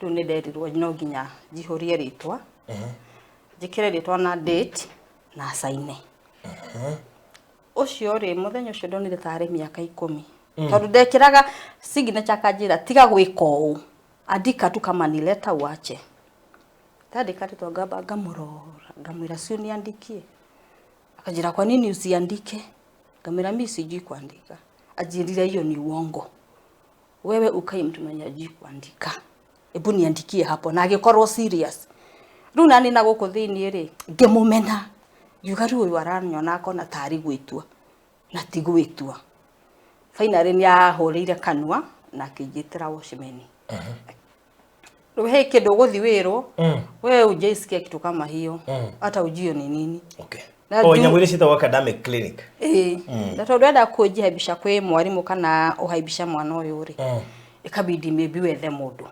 riu ni nderirwo no nginya jihurie ritwa jikire ritwa na date na sign ucio ri muthenya ucio ndonire tare miaka 10 tondu ndekiraga signature kanjira tiga gwika uu andika tu kama ni letter uache tandika ritwa ngamba ngamurora ngamwira cio ni andikie akajira kwa nini usiandike ngamwira mimi sijui kuandika ajirira hiyo ni uongo wewe ukai mtu mwenye hajui kuandika ebu niandikie hapo na agikorwo serious riu nani na guku thini ri ngimumena yuga riu uyu aranyona akona tari gwitua na ti gwitua finally ni ahurire kanwa na kijitira washimeni riu he kindu guthi wiru wewe ujaisikia kitu kama hiyo hata ujio ni nini okay nyamwire cita academic clinic na tondu enda kujihaibisha kwi mwarimu kana uhaibisha mwana uyu ri ikabidi maybe wethe mundu